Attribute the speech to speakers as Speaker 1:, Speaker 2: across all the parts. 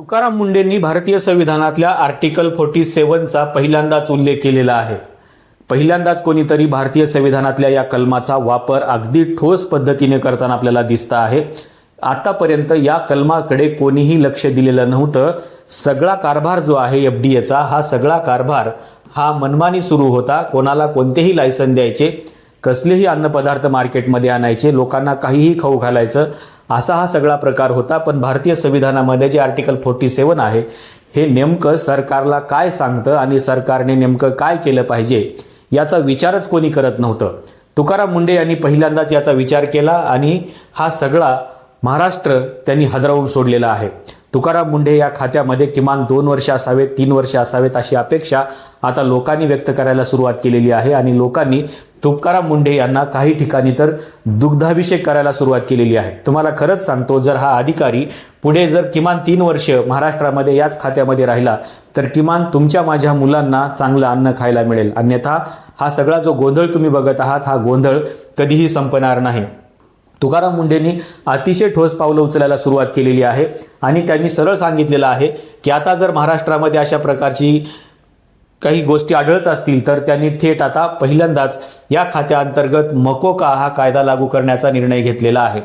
Speaker 1: तुकाराम मुंडेंनी भारतीय संविधानातल्या आर्टिकल 47चा पहिल्यांदाच उल्लेख केलेला आहे। पहिल्यांदाच कोणीतरी भारतीय संविधानातल्या या कलमाचा वापर अगदी ठोस पद्धतीने करताना आपल्याला दिसतं आहे। आतापर्यंत या कलमाकडे कोणीही लक्ष दिलेलं नव्हतं। सगळा कारभार जो आहे एफडीएचा, हा सगळा कारभार हा मनमानी सुरू होता। कोणाला कोणतेही लायसन द्यायचे, कसलेही अन्नपदार्थ मार्केटमध्ये आणायचे, लोकांना काहीही खाऊ घालायचं, असा हा सगळा प्रकार होता। पण भारतीय संविधानामध्ये जे आर्टिकल 47 आहे हे नेमकं सरकारला काय सांगतं आणि सरकारने नेमकं काय केलं पाहिजे याचा विचारच कोणी करत नव्हतं। तुकाराम मुंडे यांनी पहिल्यांदाच याचा विचार केला आणि हा सगळा महाराष्ट्र त्यांनी हादरवून सोडलेला आहे। तुकाराम मुंडे या खात्यामध्ये किमान 2 वर्ष असावेत, 3 वर्ष असावेत अशी अपेक्षा आता लोकांनी व्यक्त करायला सुरुवात केलेली आहे आणि लोकांनी तुकाराम मुंडे यांना काही ठिकाणी तर दुग्धाभिषेक करायला सुरुवात केलेली आहे। तुम्हाला खरंच सांगतो, जर हा अधिकारी पुढे जर किमान 3 वर्ष महाराष्ट्रामध्ये याच खात्यामध्ये राहिला तर किमान तुमच्या माझ्या मुलांना चांगलं अन्न खायला मिळेल। अन्यथा हा सगळा जो गोंधळ तुम्ही बघत आहात, हा गोंधळ कधीही संपणार नाही। तुकाराम मुंडेंनी अतिशय ठोस पावलं उचलायला सुरुवात केलेली आहे आणि त्यांनी सरळ सांगितलेलं आहे की आता जर महाराष्ट्रामध्ये अशा प्रकारची काही गोष्टी आढळत असतील तर त्यांनी थेट आता पहिल्यांदाच या खात्याअंतर्गत मकोका हा कायदा लागू करण्याचा निर्णय घेतलेला आहे।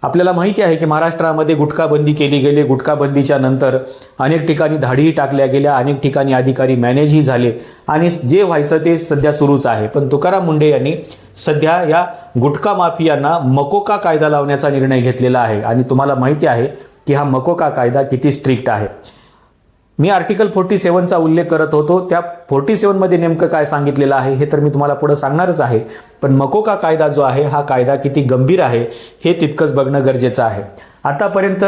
Speaker 1: आपल्याला माहिती आहे की महाराष्ट्रामध्ये गुटखा बंदी केली गेली। गुटखा बंदीच्या नंतर अनेक ठिकाणी धाडीही टाकल्या गेल्या, अनेक ठिकाणी अधिकारी मॅनेजही झाले आणि जे व्हायचं ते सध्या सुरूच आहे। पण तुकाराम मुंडे यांनी सध्या या गुटखा माफियांना मकोका कायदा लावण्याचा निर्णय घेतलेला आहे आणि तुम्हाला माहिती आहे की हा मकोका कायदा किती स्ट्रिक्ट आहे। मी आर्टिकल 47चा उल्लेख करत होतो, त्या 47 मध्ये नेमकं काय सांगितलेलं आहे हे तर मी तुम्हाला पुढे सांगणारच आहे। पण मकोका कायदा जो आहे हा कायदा किती गंभीर आहे हे तितकंच बघणं गरजेचं आहे। आतापर्यंत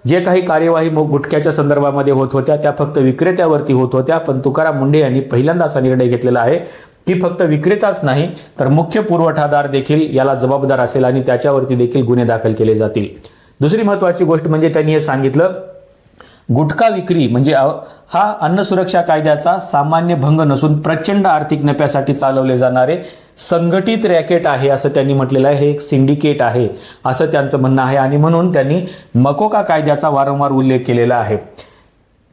Speaker 1: जे काही कार्यवाही गुटख्याच्या संदर्भामध्ये होत होत्या त्या फक्त विक्रेत्यावरती होत होत्या, पण तुकाराम मुंडे यांनी पहिल्यांदा असा निर्णय घेतलेला आहे की फक्त विक्रेताच नाही तर मुख्य पुरवठादार देखील याला जबाबदार असेल आणि त्याच्यावरती देखील गुन्हे दाखल केले जातील। दुसरी महत्त्वाची गोष्ट म्हणजे त्यांनी हे सांगितलं, गुटखा विक्री म्हणजे हा अन्न सुरक्षा कायद्याचा सामान्य भंग नसून प्रचंड आर्थिक नफ्यासाठी चालवले जाणारे संघटित रॅकेट आहे असं त्यांनी म्हटलेलं आहे। हे एक सिंडिकेट आहे असं त्यांचं म्हणणं आहे आणि म्हणून त्यांनी मकोका कायद्याचा वारंवार उल्लेख केलेला आहे।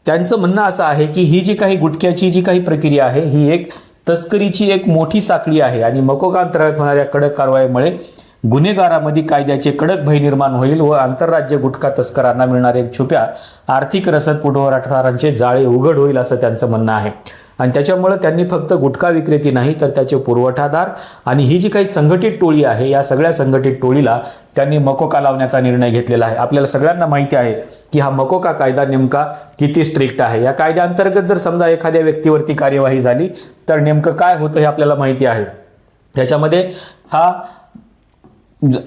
Speaker 1: त्यांचं म्हणणं असं आहे की ही जी काही गुटख्याची जी काही प्रक्रिया आहे ही एक तस्करीची एक मोठी साखळी आहे आणि मकोका अंतर्गत होणाऱ्या कडक कारवाईमुळे गुन्हेगारांमध्ये कायद्याचे कडक भय निर्माण होईल व आंतरराज्य गुटखा तस्करांना मिळणारे छुप्या आर्थिक रसद पुरवठादारांचे जाळे उघड होईल असं त्यांचं म्हणणं आहे। आणि त्याच्यामुळे त्यांनी फक्त गुटखा विक्रेती नाही तर त्याचे पुरवठादार आणि ही जी काही संघटित टोळी आहे या सगळ्या संघटित टोळीला त्यांनी मकोका लावण्याचा निर्णय घेतलेला आहे। आपल्याला सगळ्यांना माहिती आहे की हा मकोका कायदा नेमका किती स्ट्रिक्ट आहे। या कायद्याअंतर्गत जर समजा एखाद्या व्यक्तीवरती कार्यवाही झाली तर नेमकं काय होतं हे आपल्याला माहिती आहे। त्याच्यामध्ये हा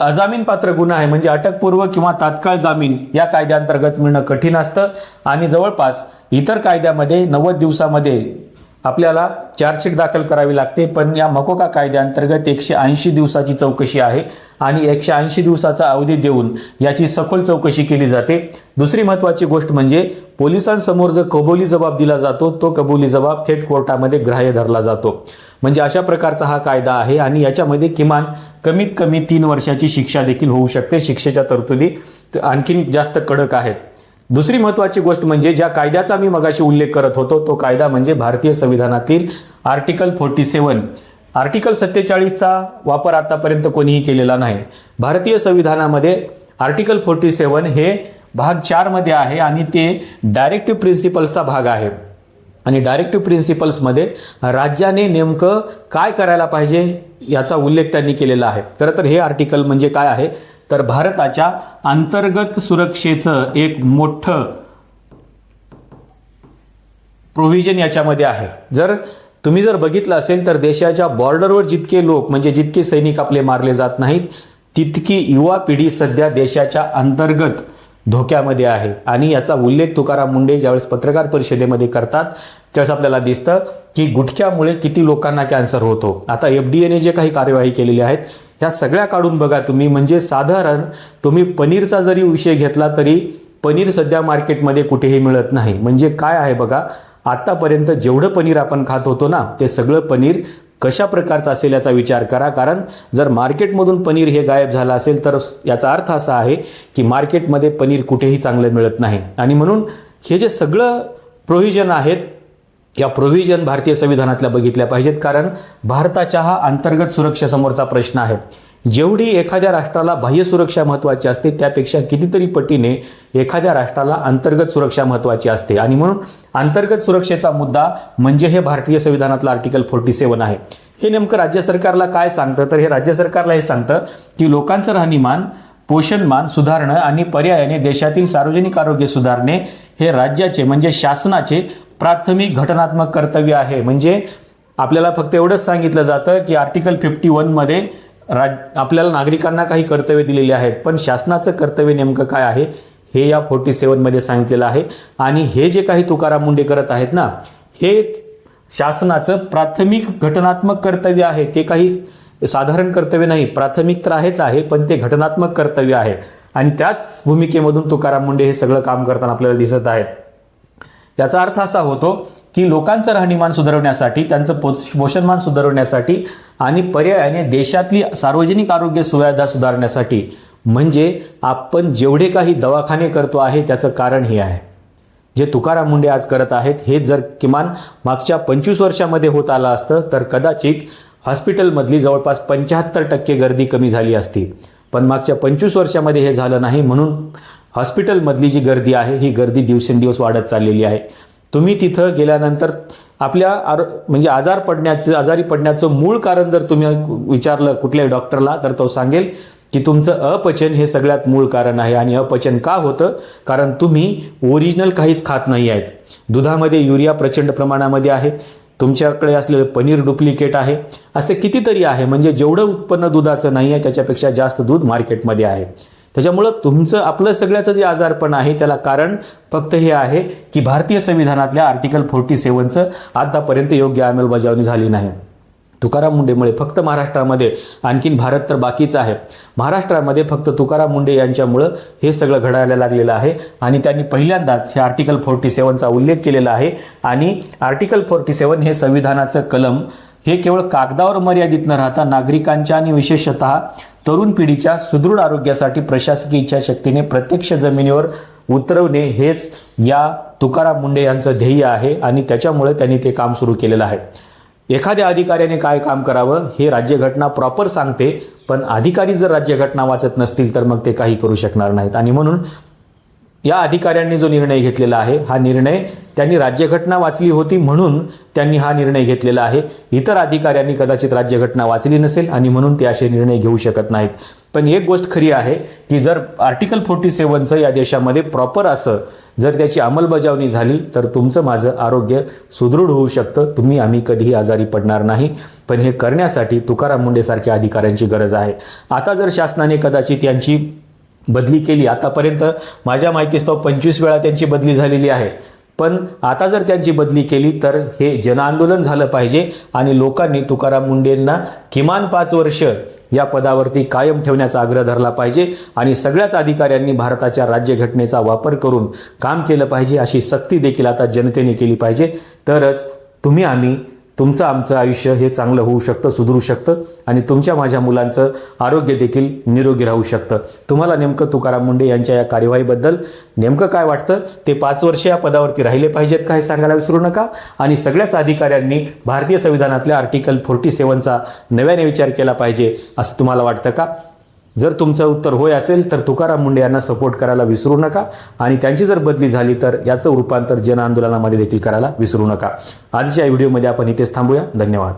Speaker 1: अजामीन पात्र गुन्हा आहे, म्हणजे अटकपूर्व किंवा तात्काळ जामीन या कायद्याअंतर्गत मिळणं कठीण असतं आणि जवळपास इतर कायद्यामध्ये 90 दिवसामध्ये आपल्याला चार्जशीट दाखल करावी लागते। पण या मकोका कायद्याअंतर्गत 180 दिवसाची चौकशी आहे आणि 180 दिवसाचा अवधी देऊन याची सखोल चौकशी केली जाते। दुसरी महत्त्वाची गोष्ट म्हणजे पोलिसांसमोर जो कबुली जबाब दिला जातो तो कबुली जबाब थेट कोर्टामध्ये ग्राह्य धरला जातो। म्हणजे अशा प्रकारचा हा कायदा आहे आणि याच्यामध्ये किमान कमीत कमी 3 वर्षाची शिक्षा देखील होऊ शकते। शिक्षेच्या तरतुदी आणखीन जास्त कडक आहेत। दुसरी महत्त्वाची गोष्ट म्हणजे ज्या कायद्याचा मी मगाशी उल्लेख करत होतो तो कायदा म्हणजे भारतीय संविधानातील आर्टिकल 47। आर्टिकल 47चा वापर आतापर्यंत कोणीही केलेला नाही। भारतीय संविधानामध्ये आर्टिकल 47 हे भाग 4 मध्ये आहे आणि ते डायरेक्टिव्ह प्रिन्सिपल्सचा भाग आहे आणि डायरेक्टिव्ह प्रिन्सिपल्समध्ये राज्याने नेमकं काय करायला पाहिजे याचा उल्लेख त्यांनी केलेला आहे। खरं तर हे आर्टिकल म्हणजे काय आहे तर भारताच्या अंतर्गत सुरक्षेचं एक मोठं प्रोव्हिजन याच्यामध्ये आहे। जर तुम्ही जर बघितलं असेल तर देशाच्या बॉर्डरवर जितके लोक म्हणजे जितके सैनिक आपले मारले जात नाहीत तितकी युवा पिढी सध्या देशाच्या अंतर्गत धोक्यामध्ये आहे आणि याचा उल्लेख तुकाराम मुंडे ज्यावेळेस पत्रकार परिषदेमध्ये करतात त्यावेळेस आपल्याला दिसतं की गुटख्यामुळे किती लोकांना कॅन्सर होतो। आता एफडीएने जे काही कार्यवाही केलेली आहेत ह्या सगळ्या काढून बघा तुम्ही, म्हणजे साधारण तुम्ही पनीरचा जरी विषय घेतला तरी पनीर सध्या मार्केटमध्ये कुठेही मिळत नाही। म्हणजे काय आहे बघा, आतापर्यंत जेवढं पनीर आपण खात होतो ना ते सगळं पनीर कशा प्रकारचा असेल याचा विचार करा। कारण जर मार्केटमधून पनीर हे गायब झालं असेल तर याचा अर्थ असा आहे की मार्केटमध्ये पनीर कुठेही चांगलं मिळत नाही आणि म्हणून हे जे सगळं प्रोव्हिजन आहेत, या प्रोव्हिजन भारतीय संविधानातल्या बघितल्या पाहिजेत, कारण भारताच्या हा अंतर्गत सुरक्षेसमोरचा प्रश्न आहे. जेवढी एखाद्या राष्ट्राला बाह्य सुरक्षा महत्त्वाची असते त्यापेक्षा कितीतरी पटीने एखाद्या राष्ट्राला अंतर्गत सुरक्षा महत्त्वाची असते. आणि म्हणून अंतर्गत सुरक्षेचा मुद्दा म्हणजे हे भारतीय संविधानातलं आर्टिकल 47 आहे. हे नेमकं राज्य सरकारला काय सांगतं, तर हे राज्य सरकारला हे सांगतं की लोकांचं राहणीमान, पोषणमान सुधारणं आणि पर्यायाने देशातील सार्वजनिक आरोग्य सुधारणे हे राज्याचे म्हणजे शासनाचे प्राथमिक घटनात्मक कर्तव्य आहे. म्हणजे आपल्याला फक्त एवढंच सांगितलं जातं की आर्टिकल 51 मध्ये आपल्याला नागरिकांना काही कर्तव्य दिलेली आहेत, पण शासनाचं कर्तव्य नेमकं काय आहे हे या 47 मध्ये सांगितलेलं आहे. आणि हे जे काही तुकाराम मुंडे करत आहेत ना, हे शासनाचं प्राथमिक घटनात्मक कर्तव्य आहे. ते काही साधारण कर्तव्य नाही, प्राथमिक तर आहेच आहे, पण ते घटनात्मक कर्तव्य आहे. आणि त्याच भूमिकेमधून तुकाराम मुंडे हे सगळं काम करताना आपल्याला दिसत आहेत. याचा अर्थ असा होतो की लोकांचं राहणीमान सुधारवण्यासाठी, त्यांचं पोषणमान सुधारवण्यासाठी आणि पर्यायाने देशातली सार्वजनिक आरोग्य सुविधा सुधारण्यासाठी, म्हणजे आपण जेवढे काही दवाखाने करतो आहे त्याचं कारण हे आहे. जे तुकाराम मुंडे आज करत आहेत हे जर किमान मागच्या 25 वर्षामध्ये होत आलं असतं तर कदाचित हॉस्पिटलमधली जवळपास 75% गर्दी कमी झाली असती. पण मागच्या 25 वर्षामध्ये हे झालं नाही, म्हणून हॉस्पिटलमधली जी गर्दी आहे ही गर्दी दिवसेंदिवस वाढत चाललेली आहे. तुम्ही तिथं गेल्यानंतर आपल्या म्हणजे आजारी पडण्याचं मूळ कारण जर तुम्ही विचारलं कुठल्याही डॉक्टरला तर तो सांगेल की तुमचं अपचन हे सगळ्यात मूळ कारण आहे. आणि अपचन का होतं, कारण तुम्ही ओरिजिनल काहीच खात नाही आहेत. दुधामध्ये युरिया प्रचंड प्रमाणामध्ये आहे, तुमच्याकडे असलेलं पनीर डुप्लिकेट आहे, असे कितीतरी आहे. म्हणजे जेवढं उत्पन्न दुधाचं नाही आहे त्याच्यापेक्षा जास्त दूध मार्केटमध्ये आहे. त्याच्यामुळं तुमचं आपलं सगळ्याचं जे आजारपण आहे त्याला कारण फक्त हे आहे की भारतीय संविधानातल्या आर्टिकल 47चं आतापर्यंत योग्य अंमलबजावणी झाली नाही. तुकाराम मुंडेमुळे फक्त महाराष्ट्रामध्ये, आणखीन भारत तर बाकीच आहे, महाराष्ट्रामध्ये फक्त तुकाराम मुंडे यांच्यामुळं हे सगळं घडायला लागलेलं आहे. आणि त्यांनी पहिल्यांदाच हे आर्टिकल 47चा उल्लेख केलेला आहे. आणि आर्टिकल 47 हे संविधानाचं कलम हे केवळ कागदावर मर्यादित न राहता नागरिकांच्या आणि विशेषतः तरुण पिढीच्या सुदृढ आरोग्यासाठी प्रशासकीय इच्छाशक्तीने प्रत्यक्ष जमिनीवर उतरवणे हेच या तुकाराम मुंडे यांचं ध्येय आहे. आणि त्याच्यामुळे त्यांनी ते काम सुरू केलेलं आहे. एखाद्या अधिकाऱ्याने काय काम करावं हे राज्यघटना प्रॉपर सांगते, पण अधिकारी जर राज्यघटना वाचत नसतील तर मग ते काही करू शकणार नाहीत. आणि म्हणून या अधिकाऱ्यांनी जो निर्णय घेतलेला आहे हा निर्णय त्यांनी राज्यघटना वाचली होती म्हणून त्यांनी हा निर्णय घेतलेला आहे. इतर अधिकाऱ्यांनी कदाचित राज्यघटना वाचली नसेल आणि म्हणून ते असे निर्णय घेऊ शकत नाहीत. पण एक गोष्ट खरी आहे की जर आर्टिकल 47चं या देशामध्ये प्रॉपर असं जर त्याची अंमलबजावणी झाली तर तुमचं माझं आरोग्य सुदृढ होऊ शकतं, तुम्ही आम्ही कधीही आजारी पडणार नाही. पण हे करण्यासाठी तुकाराम मुंडे सारख्या अधिकाऱ्यांची गरज आहे. आता जर शासनाने कदाचित यांची बदली केली, आतापर्यंत माझ्या माहितीस्तव 25 वेळा त्यांची बदली झालेली आहे, पण आता जर त्यांची बदली केली तर हे जनआंदोलन झालं पाहिजे आणि लोकांनी तुकाराम मुंडेंना किमान 5 वर्ष या पदावरती कायम ठेवण्याचा आग्रह धरला पाहिजे. आणि सगळ्याच अधिकाऱ्यांनी भारताच्या राज्यघटनेचा वापर करून काम केलं पाहिजे, अशी सक्ती देखील आता जनतेने केली पाहिजे. तरच तुम्ही आम्ही, तुमचं आमचं आयुष्य हे चांगलं होऊ शकतं, सुधरू शकतं आणि तुमच्या माझ्या मुलांचं आरोग्य देखील निरोगी राहू शकतं. तुम्हाला नेमकं तुकाराम मुंडे यांच्या या कार्यवाहीबद्दल नेमकं काय वाटतं ते 5 वर्ष या पदावरती राहिले पाहिजेत का हे सांगायला विसरू नका. आणि सगळ्याच अधिकाऱ्यांनी भारतीय संविधानातल्या आर्टिकल 47चा नव्याने विचार केला पाहिजे असं तुम्हाला वाटतं का? जर तुमचं उत्तर होय असेल तर तुकाराम मुंडे यांना सपोर्ट करायला विसरू नका. आणि त्यांची जर बदली झाली तर याचं रूपांतर जनआंदोलनामध्ये देखील करायला विसरू नका. आजच्या व्हिडिओमध्ये आपण इथेच थांबूया. धन्यवाद.